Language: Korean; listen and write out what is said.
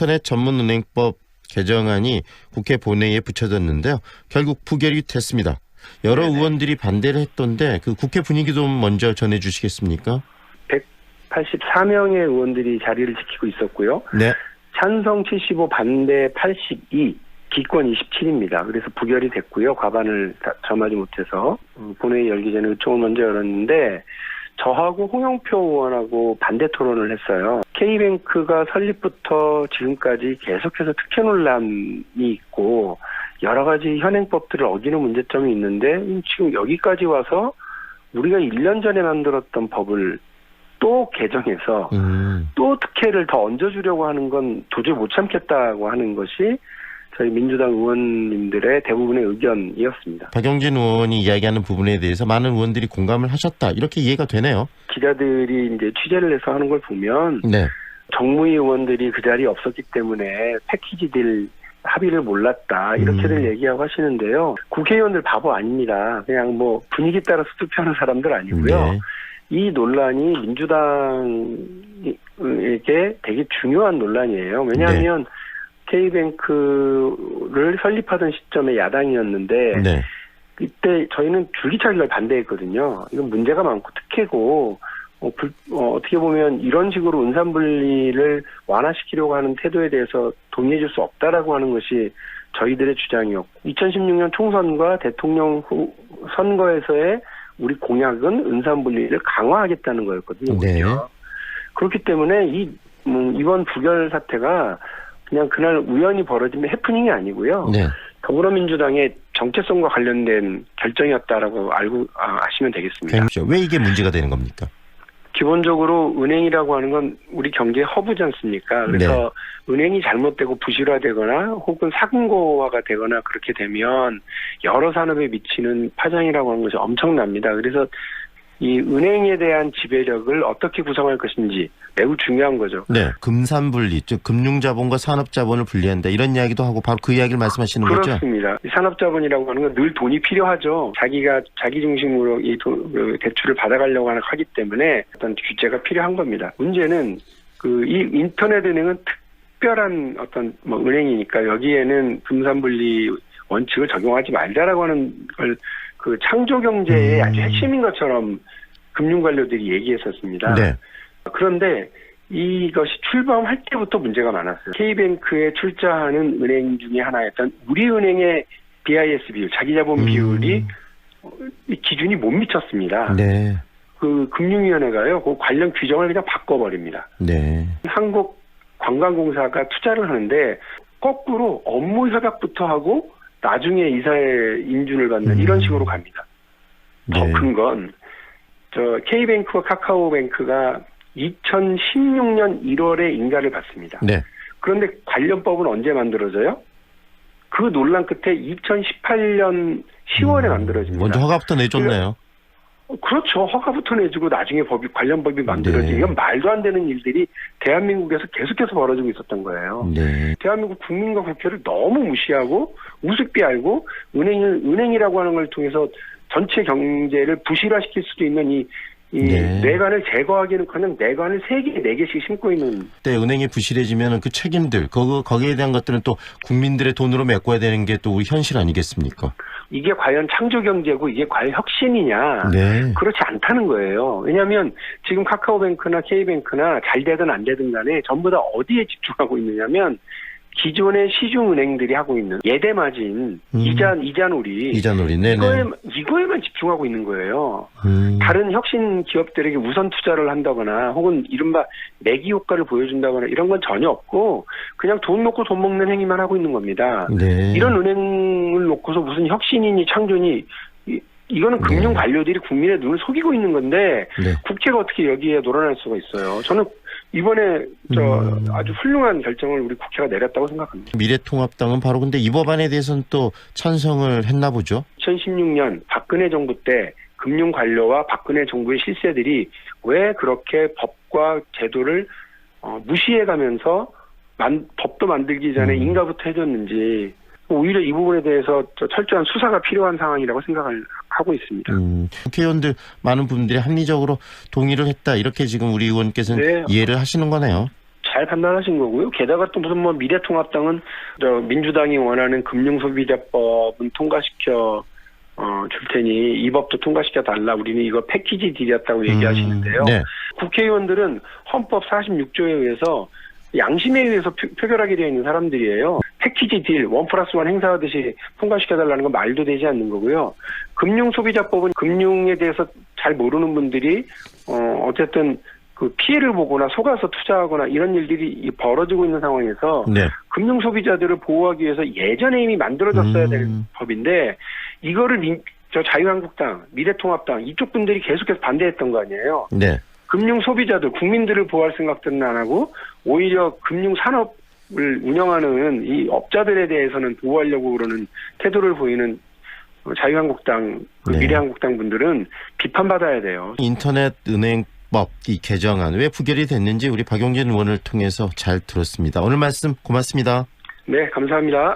인터넷 전문은행법 개정안이 국회 본회의에 붙여졌는데요. 결국 부결이 됐습니다. 여러 의원들이 반대를 했던데 그 국회 분위기 좀 먼저 전해주시겠습니까? 184명의 의원들이 자리를 지키고 있었고요. 네. 찬성 75, 반대 82, 기권 27입니다. 그래서 부결이 됐고요. 과반을 점하지 못해서 본회의 열기 전에 의총을 먼저 열었는데 저하고 홍영표 의원하고 반대 토론을 했어요. K뱅크가 설립부터 지금까지 계속해서 특혜 논란이 있고 여러 가지 현행법들을 어기는 문제점이 있는데 지금 여기까지 와서 우리가 1년 전에 만들었던 법을 또 개정해서 또 특혜를 더 얹어주려고 하는 건 도저히 못 참겠다고 하는 것이 저희 민주당 의원님들의 대부분의 의견이었습니다. 박영진 의원이 이야기하는 부분에 대해서 많은 의원들이 공감을 하셨다. 이렇게 이해가 되네요. 기자들이 이제 취재를 해서 하는 걸 보면 네. 정무위 의원들이 그 자리에 없었기 때문에 패키지들 합의를 몰랐다. 이렇게들 얘기하고 하시는데요. 국회의원들 바보 아닙니다. 그냥 뭐 분위기 따라서 투표하는 사람들 아니고요. 네. 이 논란이 민주당에게 되게 중요한 논란이에요. 왜냐하면 K뱅크를 설립하던 시점에 야당이었는데 네. 이때 저희는 줄기차게 이걸 반대했거든요. 이건 문제가 많고 특혜고 어떻게 보면 이런 식으로 은산분리를 완화시키려고 하는 태도에 대해서 동의해 줄 수 없다라고 하는 것이 저희들의 주장이었고 2016년 총선과 대통령 선거에서의 우리 공약은 은산분리를 강화하겠다는 거였거든요. 네. 그렇기 때문에 이번 부결 사태가 그냥 그날 우연히 벌어진 해프닝이 아니고요. 네. 더불어민주당의 정체성과 관련된 결정이었다라고 아시면 되겠습니다. 왜 이게 문제가 되는 겁니까? 기본적으로 은행이라고 하는 건 우리 경제의 허브지 않습니까? 그래서 은행이 잘못되고 부실화되거나 혹은 사금고화가 되거나 그렇게 되면 여러 산업에 미치는 파장이라고 하는 것이 엄청납니다. 그래서 이 은행에 대한 지배력을 어떻게 구성할 것인지 매우 중요한 거죠. 네, 금산분리, 즉 금융자본과 산업자본을 분리한다 이런 이야기도 하고 바로 그 이야기를 말씀하시는 거죠? 그렇습니다. 산업자본이라고 하는 건 늘 돈이 필요하죠. 자기가 자기 중심으로 이 대출을 받아가려고 하기 때문에 어떤 규제가 필요한 겁니다. 문제는 이 인터넷 은행은 특별한 어떤 은행이니까 여기에는 금산분리 원칙을 적용하지 말자라고 하는 걸 그 창조 경제의 아주 핵심인 것처럼 금융관료들이 얘기했었습니다. 네. 그런데 이것이 출범할 때부터 문제가 많았어요. K뱅크에 출자하는 은행 중에 하나였던 우리은행의 BIS 비율, 자기자본 비율이 기준이 못 미쳤습니다. 네. 그 금융위원회가요, 그 관련 규정을 그냥 바꿔버립니다. 네. 한국관광공사가 투자를 하는데 거꾸로 업무 협약부터 하고 나중에 이사의 인준을 받는 이런 식으로 갑니다. 더 큰 건 K뱅크와 카카오뱅크가 2016년 1월에 인가를 받습니다. 네. 그런데 관련 법은 언제 만들어져요? 그 논란 끝에 2018년 10월에 만들어집니다. 먼저 허가부터 내줬네요. 그렇죠. 허가부터 내주고 나중에 관련 법이 만들어지면 이건 말도 안 되는 일들이 대한민국에서 계속해서 벌어지고 있었던 거예요. 네. 대한민국 국민과 국회를 너무 무시하고 우습게 알고 은행이라고 하는 걸 통해서 전체 경제를 부실화시킬 수도 있는 뇌관을 제거하기는커녕 뇌관을 3개, 4개씩 심고 있는. 때 은행이 부실해지면 그 책임들, 거기에 대한 것들은 또 국민들의 돈으로 메꿔야 되는 게 또 우리 현실 아니겠습니까? 이게 과연 창조경제고 이게 과연 혁신이냐. 네. 그렇지 않다는 거예요. 왜냐하면 지금 카카오뱅크나 K뱅크나 잘 되든 안 되든 간에 전부 다 어디에 집중하고 있느냐면 기존의 시중은행들이 하고 있는 예대마진, 이자놀이, 이거에만 집중하고 있는 거예요. 다른 혁신 기업들에게 우선 투자를 한다거나 혹은 이른바 내기 효과를 보여준다거나 이런 건 전혀 없고 그냥 돈 놓고 돈 먹는 행위만 하고 있는 겁니다. 네. 이런 은행을 놓고서 무슨 혁신이니 창조니 이거는 금융 관료들이 국민의 눈을 속이고 있는 건데 국회가 어떻게 여기에 놀아날 수가 있어요. 저는 이번에 아주 훌륭한 결정을 우리 국회가 내렸다고 생각합니다. 미래통합당은 바로 근데 이 법안에 대해서는 또 찬성을 했나 보죠? 2016년 박근혜 정부 때 금융관료와 박근혜 정부의 실세들이 왜 그렇게 법과 제도를 무시해가면서 법도 만들기 전에 인가부터 해줬는지 오히려 이 부분에 대해서 철저한 수사가 필요한 상황이라고 생각을 하고 있습니다. 국회의원들 많은 분들이 합리적으로 동의를 했다 이렇게 지금 우리 의원께서는 이해를 하시는 거네요. 잘 판단하신 거고요. 게다가 또 무슨 뭐 미래통합당은 민주당이 원하는 금융소비자법은 통과시켜 줄 테니 이 법도 통과시켜 달라. 우리는 이거 패키지 딜이었다고 얘기하시는데요. 네. 국회의원들은 헌법 46조에 의해서 양심에 의해서 표결하게 되어 있는 사람들이에요. 패키지 딜, 1+1 행사하듯이 통과시켜달라는 건 말도 되지 않는 거고요. 금융소비자법은 금융에 대해서 잘 모르는 분들이 어쨌든 그 피해를 보거나 속아서 투자하거나 이런 일들이 벌어지고 있는 상황에서 네. 금융소비자들을 보호하기 위해서 예전에 이미 만들어졌어야 될 법인데 이거를 자유한국당, 미래통합당 이쪽 분들이 계속해서 반대했던 거 아니에요. 네. 금융소비자들, 국민들을 보호할 생각들은 안 하고 오히려 금융산업을 운영하는 이 업자들에 대해서는 보호하려고 그러는 태도를 보이는 자유한국당, 네. 미래한국당 분들은 비판받아야 돼요. 인터넷 은행법 이 개정안 왜 부결이 됐는지 우리 박용진 의원을 통해서 잘 들었습니다. 오늘 말씀 고맙습니다. 네, 감사합니다.